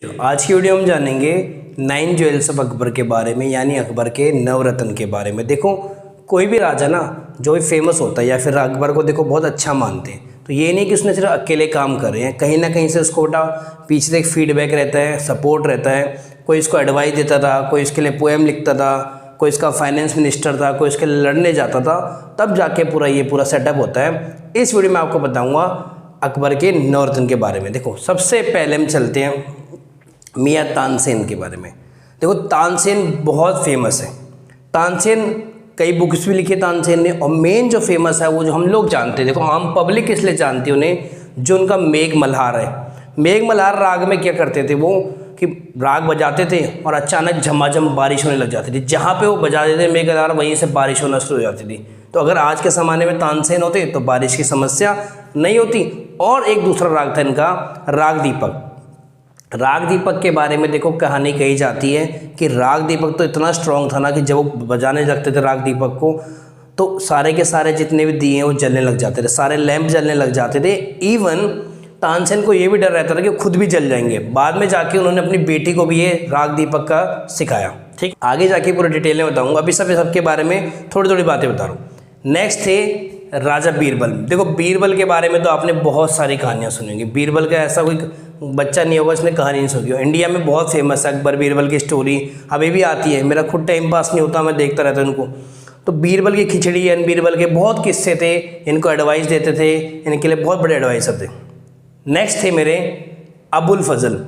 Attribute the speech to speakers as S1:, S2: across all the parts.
S1: आज की वीडियो हम जानेंगे 9 ज्वेल्स ऑफ अकबर के बारे में, यानी अकबर के नवरत्न के बारे में। देखो, कोई भी राजा ना जो भी फेमस होता है या फिर अकबर को देखो बहुत अच्छा मानते हैं, तो ये नहीं कि उसने सिर्फ अकेले काम कर रहे हैं, कहीं ना कहीं से उसको बेटा पीछे से एक फीडबैक रहता है, सपोर्ट रहता है। कोई इसको एडवाइस देता था, कोई इसके लिए पोएम लिखता था, कोई इसका फाइनेंस मिनिस्टर था, कोई इसके लिए लड़ने जाता था, तब जाके पूरा सेटअप होता है। इस वीडियो में आपको बताऊँगा अकबर के नवरत्न के बारे में। देखो, सबसे पहले हम चलते हैं मियाँ तानसेन के बारे में। देखो, तानसेन बहुत फेमस है। तानसेन कई बुक्स भी लिखी तानसेन ने, और मेन जो फेमस है वो जो हम लोग जानते हैं, देखो आम पब्लिक इसलिए जानती है उन्हें, जो उनका मेघ मल्हार है। मेघ मल्हार राग में क्या करते थे वो, कि राग बजाते थे और अचानक झमाझम बारिश होने लग जाती थी। जहाँ पे वो बजाते थे मेघ मल्हार, वहीं से बारिश होना शुरू हो जाती थी। तो अगर आज के ज़माने में तानसेन होते तो बारिश की समस्या नहीं होती। और एक दूसरा राग था इनका, राग दीपक। राग दीपक के बारे में देखो कहानी कही जाती है कि राग दीपक तो इतना स्ट्रॉन्ग था ना कि जब वो बजाने लगते थे राग दीपक को, तो सारे के सारे जितने भी दिए वो जलने लग जाते थे, सारे लैंप जलने लग जाते थे। इवन तानसेन को ये भी डर रहता था कि खुद भी जल जाएंगे। बाद में जाके उन्होंने अपनी बेटी को भी ये राग दीपक का सिखाया। ठीक, आगे जाके पूरे डिटेल में बताऊँगा, अभी सबके बारे में थोड़ी थोड़ी बातें बता रहा हूँ। नेक्स्ट थे राजा बीरबल। देखो, बीरबल के बारे में तो आपने बहुत सारी कहानियाँ सुनी होंगी। बीरबल का ऐसा कोई बच्चा नहीं होगा इसने कहानी नहीं सुनी हो। इंडिया में बहुत फेमस है अकबर बीरबल की स्टोरी, अभी भी आती है। मेरा खुद टाइम पास नहीं होता, मैं देखता रहता हूँ उनको। तो बीरबल की खिचड़ी एंड बीरबल के बहुत किस्से थे, इनको एडवाइस देते थे, इनके लिए बहुत बड़े एडवाइसर थे। नेक्स्ट थे मेरे अबुल फजल।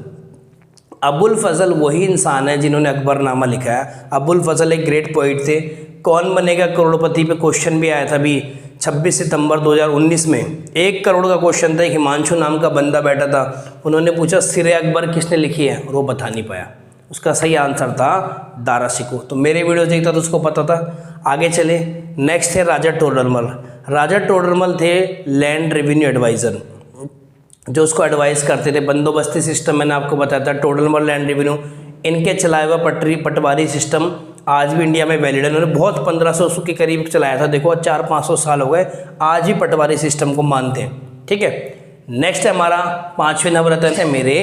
S1: अबुल फजल वही इंसान है जिन्होंने अकबरनामा लिखा है। अबुल फजल एक ग्रेट पोइट थे। कौन बनेगा करोड़पति पे क्वेश्चन भी आया था अभी 26 सितंबर 2019 में। 1 करोड़ का क्वेश्चन था। हिमांशु नाम का बंदा बैठा था, उन्होंने पूछा सिरे अकबर किसने लिखी है, और वो बता नहीं पाया। उसका सही आंसर था दारा शिकोह। तो मेरे वीडियो देखता तो उसको पता था। आगे चले, नेक्स्ट थे राजा टोडरमल। राजा टोडरमल थे लैंड रेवेन्यू एडवाइज़र, जो उसको एडवाइस करते थे। बंदोबस्ती सिस्टम मैंने आपको बताया था, टोडरमल लैंड रेवेन्यू। इनके चलाया हुआ पटवारी सिस्टम आज भी इंडिया में वैलिड है। उन्होंने बहुत 1500 के करीब चलाया था। देखो 400-500 साल हो गए, आज भी पटवारी सिस्टम को मानते हैं। ठीक है, नेक्स्ट है हमारा 5वें नवरत्न है मेरे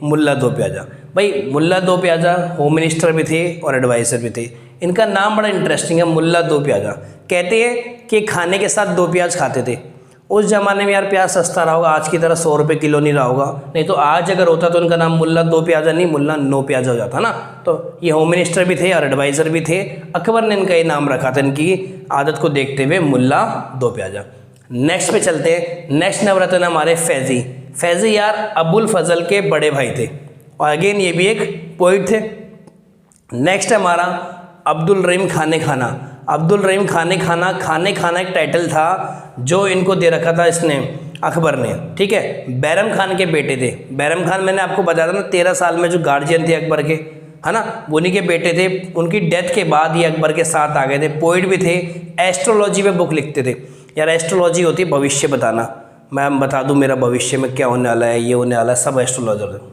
S1: मुल्ला दो प्याजा। भाई मुल्ला दो प्याजा होम मिनिस्टर भी थे और एडवाइज़र भी थे। इनका नाम बड़ा इंटरेस्टिंग है, मुल्ला दो प्याजा। कहते हैं कि खाने के साथ 2 प्याज खाते थे। उस ज़माने में यार प्याज सस्ता रहा होगा, आज की तरह 100 रुपये किलो नहीं रहा होगा। नहीं तो आज अगर होता तो उनका नाम मुल्ला दो प्याजा नहीं, मुल्ला नो प्याजा हो जाता ना। तो ये होम मिनिस्टर भी थे और एडवाइज़र भी थे। अकबर ने इनका ये नाम रखा था, इनकी आदत को देखते हुए, मुल्ला दो प्याजा। नेक्स्ट पे चलते हैं। नेक्स्ट नवरत्न हमारे फैज़ी। फैज़ी यार अबुल फजल के बड़े भाई थे, और अगेन ये भी एक पोइट थे। नेक्स्ट है हमारा अब्दुल रहीम खाने खाना। अब्दुल रहीम खाने खाना एक टाइटल था जो इनको दे रखा था इसने, अकबर ने। ठीक है, बैरम खान के बेटे थे। बैरम खान मैंने आपको बताया था ना, 13 साल में जो गार्जियन थे अकबर के, है ना, उन्हीं के बेटे थे। उनकी डेथ के बाद ये अकबर के साथ आ गए थे। पोइट भी थे, एस्ट्रोलॉजी में बुक लिखते थे। यार एस्ट्रोलॉजी होती है भविष्य बताना, मैं बता दूँ मेरा भविष्य में क्या होने वाला है, ये होने वाला है, सब एस्ट्रोलॉजर थे।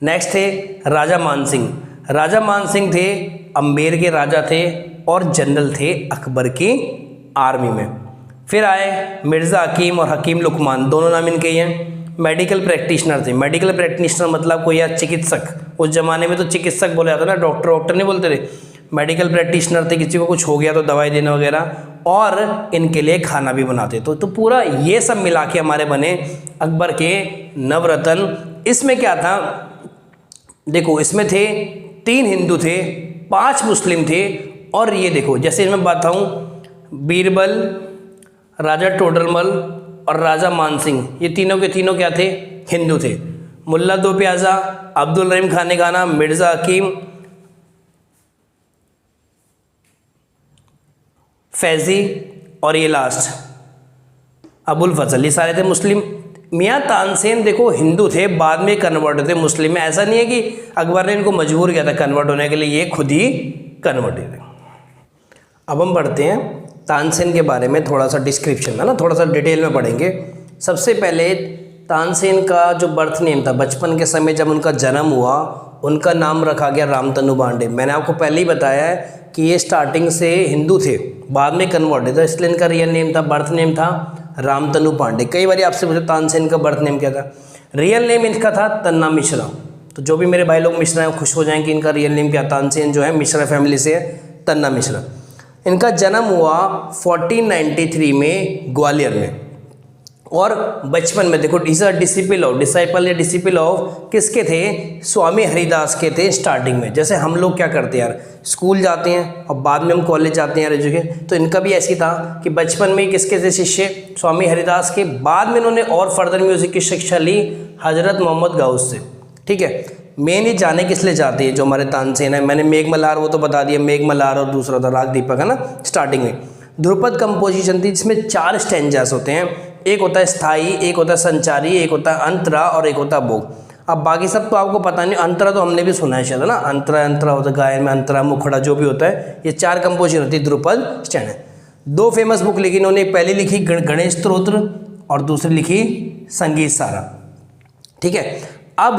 S1: नेक्स्ट थे राजा मानसिंह। राजा मानसिंह थे अम्बेर के राजा थे और जनरल थे अकबर की आर्मी में। फिर आए मिर्ज़ा हकीम और हकीम लुकमान, दोनों नाम इनके ही हैं। मेडिकल प्रैक्टिशनर थे। मेडिकल प्रैक्टिशनर मतलब कोई या चिकित्सक। उस ज़माने में तो चिकित्सक बोला जाता ना, डॉक्टर नहीं बोलते थे। मेडिकल प्रैक्टिशनर थे, किसी को कुछ हो गया तो दवाई देना वगैरह, और इनके लिए खाना भी बनाते। तो पूरा ये सब मिला के हमारे बने अकबर के नवरत्न। इसमें क्या था देखो, इसमें थे 3 हिंदू थे, 5 मुस्लिम थे, और ये देखो जैसे मैं बताऊँ, बीरबल, राजा टोडरमल और राजा मानसिंह, ये तीनों के तीनों क्या थे, हिंदू थे। मुल्ला दो प्याजा, अब्दुल रहीम खाने खाना, मिर्ज़ा हकीम, फैज़ी, और ये लास्ट अबुल फजल, ये सारे थे मुस्लिम। मियाँ तानसेन देखो हिंदू थे, बाद में कन्वर्ट थे मुस्लिम में। ऐसा नहीं है कि अकबर ने इनको मजबूर किया था कन्वर्ट होने के लिए, ये खुद ही कन्वर्ट थे। अब हम पढ़ते हैं तानसेन के बारे में थोड़ा सा डिस्क्रिप्शन, है ना, थोड़ा सा डिटेल में पढ़ेंगे। सबसे पहले तानसेन का जो बर्थ नेम था, बचपन के समय जब उनका जन्म हुआ, उनका नाम रखा गया रामतनु पांडे। मैंने आपको पहले ही बताया है कि ये स्टार्टिंग से हिंदू थे, बाद में कन्वर्ट थे, इसलिए इनका रियल नेम था, बर्थ नेम था रामतनु पांडे। कई बार आपसे पूछा तानसेन का बर्थ नेम क्या था, रियल नेम इनका था तन्ना मिश्रा। तो जो भी मेरे भाई लोग मिश्रा हैं खुश हो जाएं कि इनका रियल नेम क्या। तानसेन जो है मिश्रा फैमिली से है, तन्ना मिश्रा। इनका जन्म हुआ 1493 में ग्वालियर में। और बचपन में देखो इज अ डिसाइपल या डिसिपल ऑफ किसके थे, स्वामी हरिदास के थे स्टार्टिंग में। जैसे हम लोग क्या करते हैं यार, स्कूल जाते हैं और बाद में हम कॉलेज जाते हैं यार एजुकेशन, तो इनका भी ऐसी था कि बचपन में किसके थे शिष्य, स्वामी हरिदास के। बाद में इन्होंने और फर्दर म्यूजिक की शिक्षा ली हजरत मोहम्मद गाउस से। ठीक है, मेन ये जाने किस लिए जाते हैं जो हमारे तानसेन है। मैंने मेघमल्हार वो तो बता दिया, मेघमल्हार और दूसरा था राग दीपक है ना स्टार्टिंग में। ध्रुपद कंपोजिशन थी जिसमें 4 स्टैंजास होते हैं, एक होता है स्थाई, एक होता है संचारी, एक होता है अंतरा और एक होता है भोग। अब बाकी सब तो आपको पता नहीं, अंतरा तो हमने भी सुना है शायद है ना, अंतरा होता है गायन में, अंतरा मुखड़ा जो भी होता है, ये 4 कंपोजिशन होती है ध्रुपद स्टैंड है। 2 फेमस बुक लिखी इन्होंने, पहली लिखी गणेश स्तोत्र और दूसरी लिखी संगीत सारा। ठीक है, अब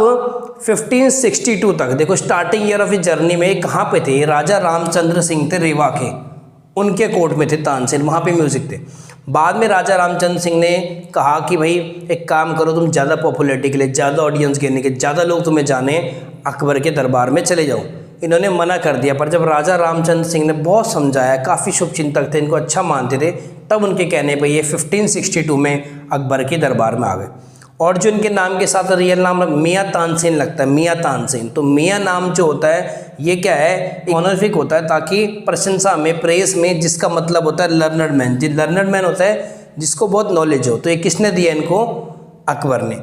S1: 1562 तक देखो स्टार्टिंग ईयर ऑफ इस जर्नी में कहाँ पे थे, राजा रामचंद्र सिंह थे रेवा के, उनके कोर्ट में थे तानसेन, वहाँ पे म्यूजिक थे। बाद में राजा रामचंद्र सिंह ने कहा कि भाई एक काम करो, तुम ज़्यादा पॉपुलैरिटी के लिए, ज़्यादा ऑडियंस के लिए, ज़्यादा लोग तुम्हें जाने, अकबर के दरबार में चले जाओ। इन्होंने मना कर दिया, पर जब राजा रामचंद्र सिंह ने बहुत समझाया, काफ़ी शुभचिंतक थे, इनको अच्छा मानते थे, तब उनके कहने पर ये 1562 में अकबर के दरबार में आ गए। और जो इनके नाम के साथ रियल नाम मियाँ तानसेन लगता है, मियाँ तानसेन। तो मियाँ नाम जो होता है ये क्या है, ऑनरिफिक होता है, ताकि प्रशंसा में, प्रेस में, जिसका मतलब होता है लर्नर्ड मैन। जो लर्नर्ड मैन होता है जिसको बहुत नॉलेज हो। तो ये किसने दिया इनको, अकबर ने।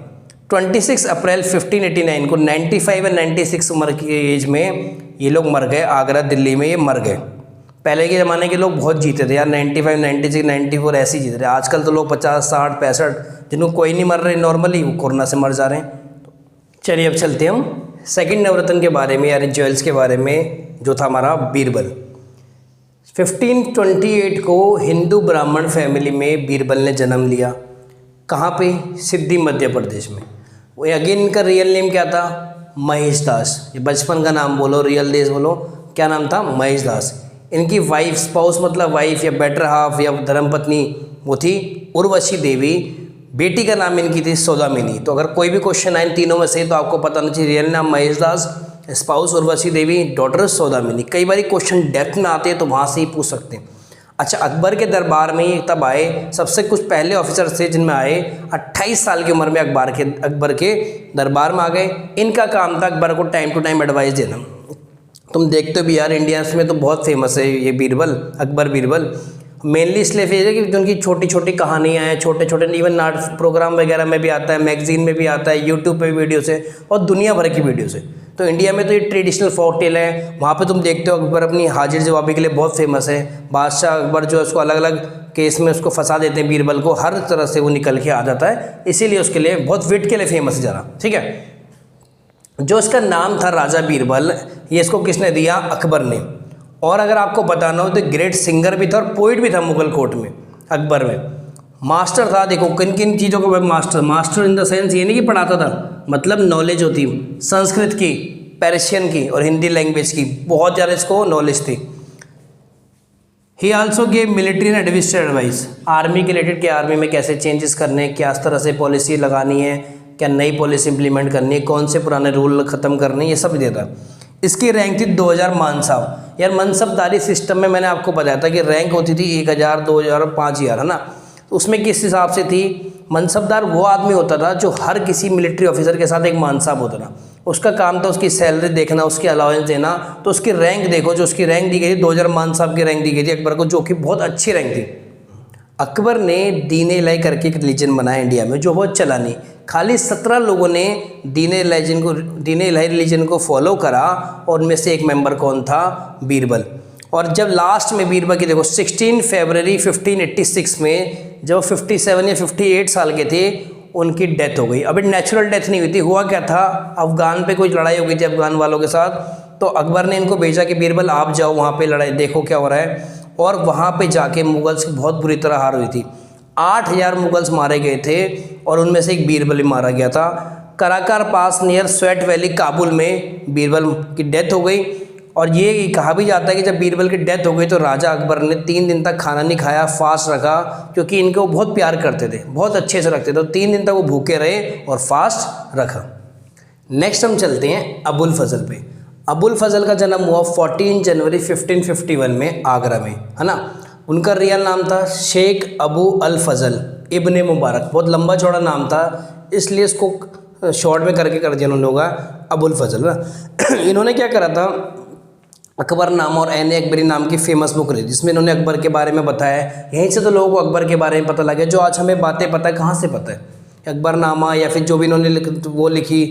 S1: 26 अप्रैल 1589 को 95 और 96 उम्र की एज में ये लोग मर गए, आगरा दिल्ली में ये मर गए। पहले के ज़माने के लोग बहुत जीते थे यार, 95, 96, 94 ऐसे ही जीते थे। आजकल तो लोग 50, 60, 65, जिनको कोई नहीं मर रहे नॉर्मली, वो कोरोना से मर जा रहे हैं। चलिए अब चलते हैं हम सेकंड नवरत्न के बारे में, यानी ज्वेल्स के बारे में, जो था हमारा बीरबल। 1528 को हिंदू ब्राह्मण फैमिली में बीरबल ने जन्म लिया। कहाँ पे, सिद्धि मध्य प्रदेश में। वो अगेन इनका रियल नेम क्या था, महेश दास। ये बचपन का नाम बोलो, रियल देश बोलो, क्या नाम था, महेश दास। इनकी वाइफ, स्पाउस मतलब वाइफ या बेटर हाफ या धर्मपत्नी, वो थी उर्वशी देवी। बेटी का नाम इनकी थी सौदामिनी। तो अगर कोई भी क्वेश्चन आए इन तीनों में से तो आपको पता नहीं चाहिए, रियल नाम महेश दास, स्पाउस उर्वशी देवी, डॉटर सौदामिनी। कई बार क्वेश्चन डेप्थ में आते हैं तो वहाँ से ही पूछ सकते हैं। अच्छा, अकबर के दरबार में ये तब आए, सबसे कुछ पहले ऑफिसर थे जिनमें आए 28 साल की उम्र में अकबर के दरबार में आ गए। इनका काम था अकबर को टाइम टू टाइम एडवाइस देना। तुम देखते हो भी यार इंडिया में तो बहुत फेमस है ये बीरबल, अकबर बीरबल। मेनली इसलिए फेमस है कि उनकी छोटी छोटी कहानियाँ हैं, छोटे छोटे इवन नाटक प्रोग्राम वगैरह में भी आता है, मैगजीन में भी आता है, यूट्यूब पे भी वीडियोस है और दुनिया भर की वीडियोस है। तो इंडिया में तो ये ट्रेडिशनल फोक टेल है। वहाँ पे तुम देखते हो अकबर अपनी हाजिर जवाबी के लिए बहुत फेमस है। बादशाह अकबर जो है उसको अलग अलग केस में उसको फंसा देते हैं, बीरबल को, हर तरह से वो निकल के आ जाता है, इसीलिए उसके लिए बहुत विट के लिए फेमस है ज़रा। ठीक है, जो इसका नाम था राजा बीरबल, ये इसको किसने दिया, अकबर ने। और अगर आपको बताना हो तो ग्रेट सिंगर भी था और पोइट भी था मुगल कोर्ट में, अकबर में। मास्टर था, देखो किन किन चीज़ों को मास्टर इन द सेंस ये नहीं कि पढ़ाता था, मतलब नॉलेज होती, संस्कृत की, पर्शियन की और हिंदी लैंग्वेज की बहुत ज़्यादा इसको नॉलेज थी। ही also gave military and administrative advice, army के रिलेटेड कि आर्मी में कैसे चेंजेस करने, क्या इस तरह से पॉलिसी लगानी है, क्या नई पॉलिसी इंप्लीमेंट करनी है, कौन से पुराने रूल ख़त्म करने, ये सब देता। इसकी रैंक थी 2000 मानसाब। यार मनसबदारी सिस्टम में मैंने आपको बताया था कि रैंक होती थी 1000, 2000 और 5000, है ना। तो उसमें किस हिसाब से थी, मनसबदार वो आदमी होता था जो हर किसी मिलिट्री ऑफिसर के साथ एक मानसाब होता था। उसका काम था उसकी सैलरी देखना, उसकी अलाउंस देना। तो उसकी रैंक देखो, जो उसकी रैंक दी गई थी 2000 मानसाब की रैंक दी गई थी अकबर को, जो कि बहुत अच्छी रैंक थी। अकबर ने दीन इलाही करके एक रिलीजन बनाया इंडिया में, जो बहुत चला नहीं। खाली 17 लोगों ने दीन इलाही रिलीजन को फॉलो करा और उनमें से एक मेंबर कौन था, बीरबल। और जब लास्ट में बीरबल की देखो 16 फरवरी 1586 में जब 57 या 58 साल के थे, उनकी डेथ हो गई। अब नेचुरल डेथ नहीं हुई थी, हुआ क्या था, अफगान पे कोई लड़ाई हो गई थी अफगान वालों के साथ। तो अकबर ने इनको भेजा कि बीरबल आप जाओ वहाँ पे लड़ाई देखो क्या हो रहा है। और वहाँ पे जाके मुगल्स की बहुत बुरी तरह हार हुई थी। 8000 मुगल्स मारे गए थे और उनमें से एक बीरबल भी मारा गया था। कराकार पास नियर स्वेट वैली काबुल में बीरबल की डेथ हो गई। और ये कहा भी जाता है कि जब बीरबल की डेथ हो गई तो राजा अकबर ने 3 दिन तक खाना नहीं खाया, फास्ट रखा, क्योंकि इनको बहुत प्यार करते थे, बहुत अच्छे से रखते थे। तो 3 दिन तक वो भूखे रहे और फास्ट रखा। नेक्स्ट हम चलते हैं अबुल फजल पे। अबुल फजल का जन्म हुआ 14 जनवरी 1551 में आगरा में, है ना। उनका रियल नाम था शेख अबू अल फजल इब्ने मुबारक। बहुत लंबा चौड़ा नाम था, इसलिए इसको शॉर्ट में करके कर दिया उन्होंने होगा अबुल फजल ना। इन्होंने क्या करा था, अकबरनामा और ऐन अकबरी नाम की फेमस बुक रही जिसमें इन्होंने अकबर के बारे में बताया। यहीं से तो लोगों को अकबर के बारे में पता लगे। जो आज हमें बातें पता है कहाँ से पता है, अकबरनामा या फिर जो भी इन्होंने वो लिखी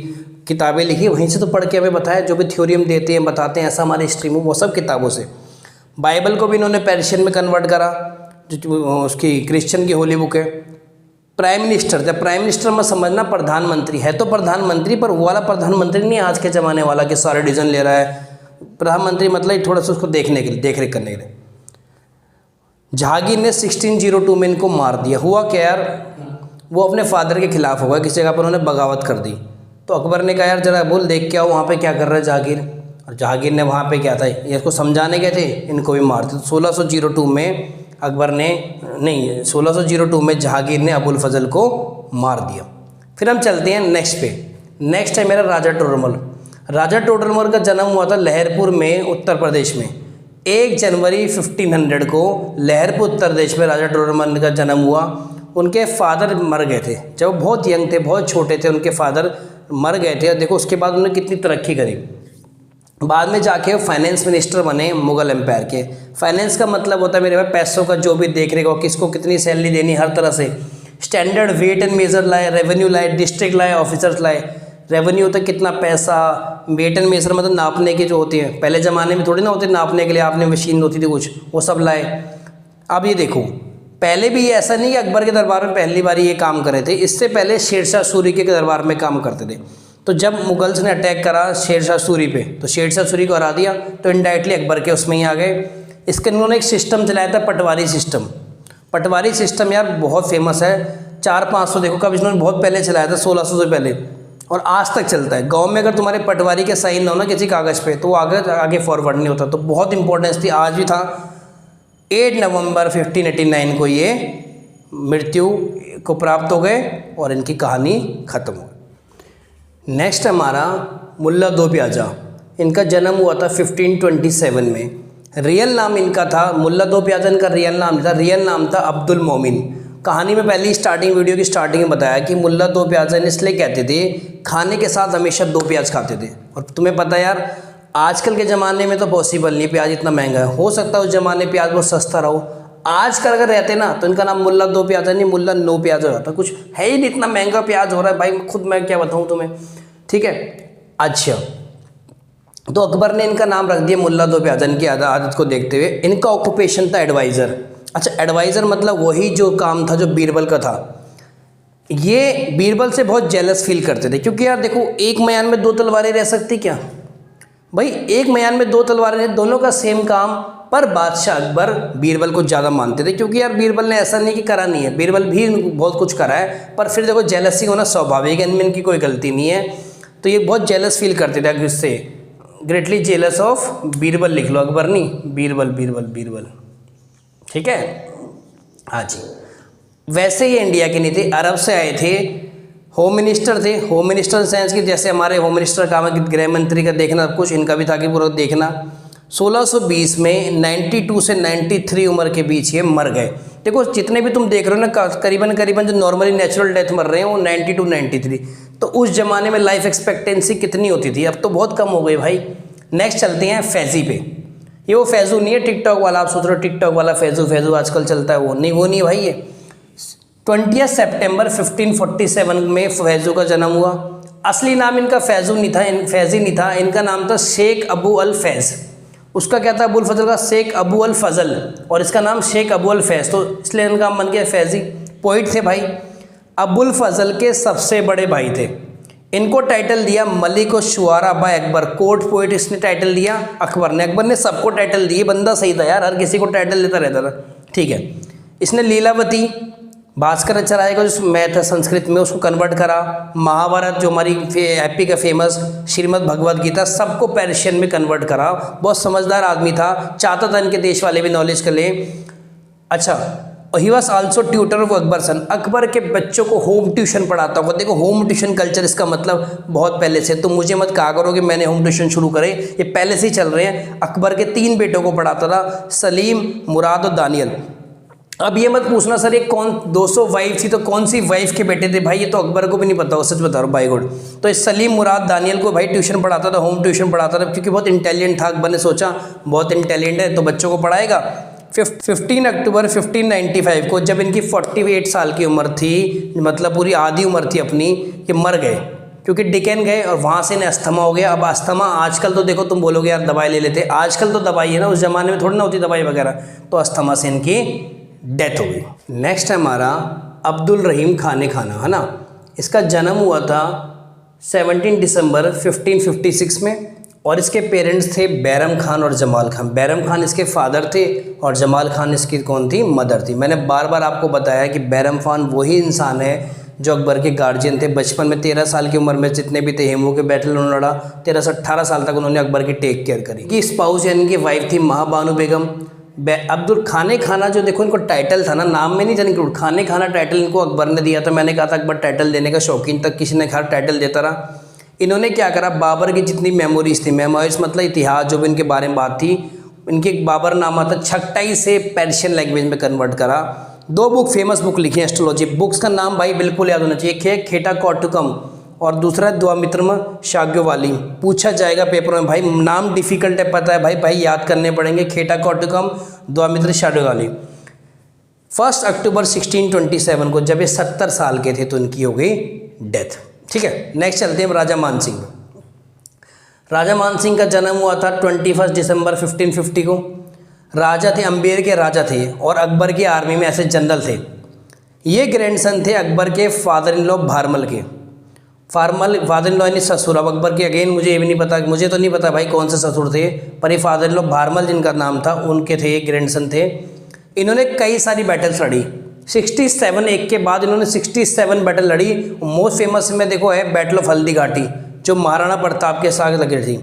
S1: किताबें लिखी वहीं से तो पढ़ के हमें बताया। जो भी थ्योरी हम देते हैं बताते हैं ऐसा हमारी हिस्ट्री में, वो सब किताबों से। बाइबल को भी इन्होंने पर्शियन में कन्वर्ट करा, जो उसकी क्रिश्चियन की होली बुक है। प्राइम मिनिस्टर, जब प्राइम मिनिस्टर में समझना प्रधानमंत्री है तो प्रधानमंत्री, पर वो वाला प्रधानमंत्री नहीं आज के ज़माने वाला कि सारे डिसीजन ले रहा है। प्रधानमंत्री मतलब थोड़ा सा उसको देखने के लिए, देख रेख करने के लिए। जहांगीर ने 1602 में इनको मार दिया। हुआ क्या यार, वो अपने फादर के खिलाफ हो गया, किसी जगह पर उन्होंने बगावत कर दी। तो अकबर ने कहा यार जरा बोल देख के आओ वहाँ पे क्या कर रहा है जहांगीर। और जहांगीर ने वहाँ पे क्या था, ये इसको समझाने गए थे, इनको भी मार दिया। 1602 में अकबर ने नहीं 1602 में जहांगीर ने अबुल फजल को मार दिया। फिर हम चलते हैं नेक्स्ट पे। नेक्स्ट है मेरा राजा टोडरमल। राजा टोडरमल का जन्म हुआ था लहरपुर में, उत्तर प्रदेश में। 1 जनवरी 1500 को लहरपुर उत्तर प्रदेश में राजा टोडरमल का जन्म हुआ। उनके फादर मर गए थे जब वो बहुत यंग थे, बहुत छोटे थे, उनके फादर मर गए थे। और देखो उसके बाद उन्होंने कितनी तरक्की करी। बाद में जाके वो फाइनेंस मिनिस्टर बने मुगल एम्पायर के। फाइनेंस का मतलब होता है मेरे भाई पैसों का जो भी देख रेख हो, किसको कितनी सैलरी देनी, हर तरह से स्टैंडर्ड वेट एंड मेजर लाए, रेवेन्यू लाए, डिस्ट्रिक्ट लाए, ऑफिसर्स लाए। रेवेन्यू होता है कितना पैसा, वेट एंड मेजर मतलब नापने की जो होती है, पहले ज़माने में थोड़ी ना होती नापने के लिए, आपने मशीन होती थी कुछ, वो सब लाए। अब ये देखो पहले भी ये ऐसा नहीं कि अकबर के दरबार में पहली बार ये काम करे थे, इससे पहले शेरशाह सूरी के दरबार में काम करते थे। तो जब मुगल्स ने अटैक करा शेरशाह सूरी पे, तो शेरशाह सूरी को हरा दिया, तो इनडायरेक्टली अकबर के उसमें ही आ गए। इसके उन्होंने एक सिस्टम चलाया था पटवारी सिस्टम। पटवारी सिस्टम यार बहुत फेमस है, 400-500 देखो कब इन्होंने बहुत पहले चलाया था, 1600 से पहले, और आज तक चलता है। गांव में अगर तुम्हारे पटवारी के साइन ना हो ना किसी कागज़ पे, तो वो आगे फॉरवर्ड नहीं होता। तो बहुत इंपॉर्टेंस थी, आज भी था। 8 नवंबर 1589 को ये मृत्यु को प्राप्त हो गए और इनकी कहानी ख़त्म हो गई। नेक्स्ट हमारा मुल्ला दो प्याजा। इनका जन्म हुआ था 1527 में। रियल नाम इनका था मुल्ला दो प्याजा, इनका रियल नाम था, रियल नाम था अब्दुल मोमिन। कहानी में पहली स्टार्टिंग वीडियो की स्टार्टिंग में बताया कि मुल्ला दो प्याजा इसलिए कहते थे, खाने के साथ हमेशा 2 प्याज खाते थे। और तुम्हें पता है यार आजकल के ज़माने में तो पॉसिबल नहीं, प्याज इतना महंगा है। हो सकता है उस ज़माने प्याज बहुत सस्ता रहो। आजकल अगर रहते ना तो इनका नाम मुल्ला दो प्याजा नहीं मुल्ला नो प्याज हो जाता। कुछ है ही नहीं, इतना महंगा प्याज हो रहा है भाई, खुद मैं क्या बताऊँ तुम्हें, ठीक है। अच्छा, तो अकबर ने इनका नाम रख दिया मुल्ला दो प्याजा इनकी आदत को देखते हुए। इनका ऑक्यूपेशन था एडवाइज़र। अच्छा, एडवाइज़र मतलब वही जो काम था जो बीरबल का था। ये बीरबल से बहुत जेलस फील करते थे, क्योंकि यार देखो एक मयान में 2 तलवारें रह सकती क्या भाई, एक मयान में 2 तलवारें, दोनों का सेम काम। पर बादशाह अकबर बीरबल को ज़्यादा मानते थे, क्योंकि यार बीरबल ने ऐसा नहीं कि करा नहीं है, बीरबल भी बहुत कुछ करा है। पर फिर देखो जेलसी होना स्वाभाविक है, इनमें इनकी कोई गलती नहीं है। तो ये बहुत जेलस फील करते थे इससे, ग्रेटली जेलस ऑफ बीरबल लिख लो, अकबर नहीं, बीरबल बीरबल बीरबल, ठीक है। हाँ जी, वैसे ये इंडिया के नहीं थे, अरब से आए थे, होम मिनिस्टर थे। होम मिनिस्टर सेंस की जैसे हमारे होम मिनिस्टर का गृह मंत्री का देखना कुछ, इनका भी था कि पूरा देखना। 1620 में 92 से 93 उम्र के बीच ये मर गए। देखो जितने भी तुम देख रहे हो ना, करीबन जो नॉर्मली नेचुरल डेथ मर रहे हैं वो 92-93। तो उस ज़माने में लाइफ एक्सपेक्टेंसी कितनी होती थी, अब तो बहुत कम हो गई भाई। नेक्स्ट चलते हैं फैज़ी पे। ये वो फैज़ू नहीं है टिकटॉक वाला, आप सोच रहे हो टिकटॉक वाला फैज़ू आजकल चलता है, वो नहीं भाई। ये 20 सितंबर 1547 में फैज़ू का जन्म हुआ। असली नाम इनका फैज़ू नहीं था, फैज़ी नहीं था, इनका नाम था शेख अबू अल फैज़। उसका क्या था अबुल फजल का, शेख अबू अल फजल, और इसका नाम शेख अबू अल फैज़, तो इसलिए इनका नाम बन गया फैज़ी। पोइट थे भाई, अबुल फजल के सबसे बड़े भाई थे। इनको टाइटल दिया मलिक शुआरा बाय अकबर, कोर्ट पोइट इसने टाइटल दिया अकबर ने। अकबर ने सबको टाइटल दिए, बंदा सही था यार, हर किसी को टाइटल देता रहता था, ठीक है। इसने लीलावती, भास्कराचार्य का जो मैथ है संस्कृत में उसको कन्वर्ट करा। महाभारत जो हमारी एपी का फेमस, श्रीमद् भगवद गीता, सबको पर्शियन में कन्वर्ट करा। बहुत समझदार आदमी था, चाहता था इनके देश वाले भी नॉलेज कर लें। अच्छा, he was also tutor of Akbar son, Akbar के बच्चों को होम ट्यूशन पढ़ाता होगा। देखो होम ट्यूशन कल्चर इसका मतलब बहुत पहले से, तो मुझे मत कहा करो कि मैंने होम ट्यूशन शुरू करे, ये पहले से ही चल रहे हैं। अकबर के 3 बेटों को पढ़ाता था, सलीम, मुराद और दानियल। अब ये मत पूछना सर ये कौन 200 वाइफ थी तो कौन सी वाइफ के बेटे थे, भाई ये तो अकबर को भी नहीं पता हो, सच बता रहा हूँ बाय गॉड। तो इस सलीम, मुराद, दानियल को भाई ट्यूशन पढ़ाता था, होम ट्यूशन पढ़ाता था, क्योंकि बहुत इंटेलिजेंट था। अकबर ने सोचा बहुत इंटेलिजेंट है तो बच्चों को पढ़ाएगा। 15 अक्टूबर 1595 को जब इनकी 48 साल की उम्र थी, मतलब पूरी आधी उम्र थी अपनी, ये मर गए क्योंकि डिकेन गए और वहाँ से इन्हें अस्थमा हो गया। अब अस्थमा आजकल तो देखो तुम बोलोगे यार दवाई ले लेते, आजकल तो दवाई है ना, उस ज़माने में थोड़ी ना होती दवाई वगैरह, तो अस्थमा से इनकी डेथ हो गई। नेक्स्ट है हमारा अब्दुल रहीम खाने खाना, है ना। इसका जन्म हुआ था 17 दिसंबर 1556 में और इसके पेरेंट्स थे बैरम खान और जमाल खान। बैरम खान इसके फादर थे और जमाल खान इसकी कौन थी, मदर थी। मैंने बार बार आपको बताया कि बैरम खान वही इंसान है जो अकबर के गार्जियन थे। बचपन में 13 साल की उम्र में जितने भी थे हेमू के बैटल उन्होंने लड़ा, 13 से 18 साल तक उन्होंने अकबर की टेक केयर करी। कि स्पाउस यानी कि वाइफ थी महाबानू बेगम। अब्दुल खाने खाना जो देखो इनको टाइटल था ना, नाम में नहीं था इंक्लूड, खाने खाना टाइटल इनको अकबर ने दिया था। मैंने कहा था अकबर टाइटल देने का शौकीन तक, किसी ने हर टाइटल देता रहा। इन्होंने क्या करा, बाबर की जितनी मेमोरीज थी, मेमोरीज मतलब इतिहास जो भी इनके बारे में बात थी, इनके एक बाबरनामा था, छक्टाई से पर्शियन लैंग्वेज में कन्वर्ट करा। 2 बुक फेमस बुक लिखी है एस्ट्रोलॉजी बुक्स का नाम भाई बिल्कुल याद होना चाहिए। एक है खेटा कौटुकम और दूसरा है द्वामित्रम शाग्योवाली। पूछा जाएगा पेपर में, भाई नाम डिफिकल्ट है पता है भाई याद करने पड़ेंगे। खेटा कौटुकम, द्वामित्र शाग्योवाली। 1 अक्टूबर 1627 को जब ये 70 साल के थे तो इनकी हो गई डेथ। ठीक है, नेक्स्ट चलते हैं राजा मान सिंह। राजा मान सिंह का जन्म हुआ था 21 दिसंबर 1550 को। राजा थे, अम्बेर के राजा थे और अकबर की आर्मी में ऐसे जनरल थे। ये ग्रैंडसन थे अकबर के फादर इन लॉ भारमल के। फादर इन लॉ यानी ससुर। अब अकबर के अगेन मुझे ये भी नहीं पता, मुझे तो नहीं पता भाई कौन से ससुर थे, पर ये फादर इन लॉ भारमल जिनका नाम था उनके थे, ये ग्रैंडसन थे। इन्होंने कई सारी बैटल्स लड़ी। 67 एक के बाद इन्होंने 67 बैटल लड़ी। मोस्ट फेमस में देखो है बैटल ऑफ हल्दी घाटी जो महाराणा प्रताप के साथ लगी थी।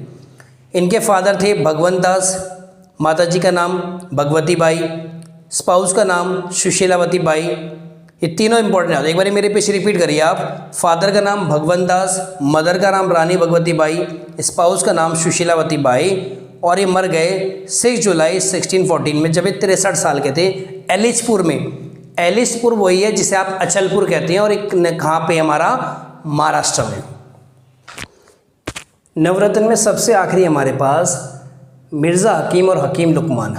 S1: इनके फादर थे भगवंत दास, माताजी का नाम भगवती बाई, स्पाउस का नाम सुशीलावती बाई। ये तीनों इंपॉर्टेंट है, एक बार मेरे पेश रिपीट करिए आप। फादर का नाम भगवंत दास, मदर का नाम रानी भगवती बाई, स्पाउस का नाम सुशीलावती बाई, और ये मर गए 6 जुलाई 1614 में जब ये 63 साल के थे, एलिचपुर में। एलिचपुर वही है जिसे आप अचलपुर कहते हैं और एक कहाँ पे हमारा महाराष्ट्र में। नवरत्न में सबसे आखिरी हमारे पास मिर्ज़ा हकीम और हकीम लुकमान।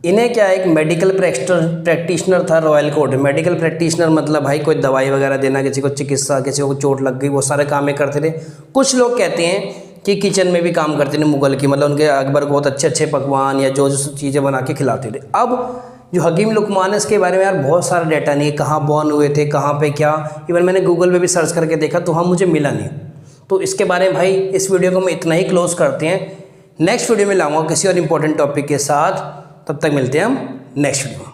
S1: इन्हें क्या एक मेडिकल प्रैक्टिशनर था रॉयल कोर्ट। मेडिकल प्रैक्टिशनर मतलब भाई कोई दवाई वगैरह देना, किसी को चिकित्सा, किसी को चोट लग गई, वो सारे काम करते थे। कुछ लोग कहते हैं कि किचन में भी काम करते थे मुगल की, मतलब उनके अकबर को बहुत अच्छे अच्छे पकवान या जो चीज़ें बना के खिलाते थे। अब जो हकीम लुकमान है इसके बारे में यार बहुत सारा डाटा नहीं है, कहाँ बॉर्न हुए थे, कहाँ पे क्या, इवन मैंने गूगल पे भी सर्च करके देखा तो मुझे मिला नहीं। तो इसके बारे में भाई इस वीडियो को मैं इतना ही क्लोज करते हैं। नेक्स्ट वीडियो में लाऊंगा किसी और इम्पोर्टेंट टॉपिक के साथ, तब तक मिलते हैं हम नेक्स्ट वीडियो में।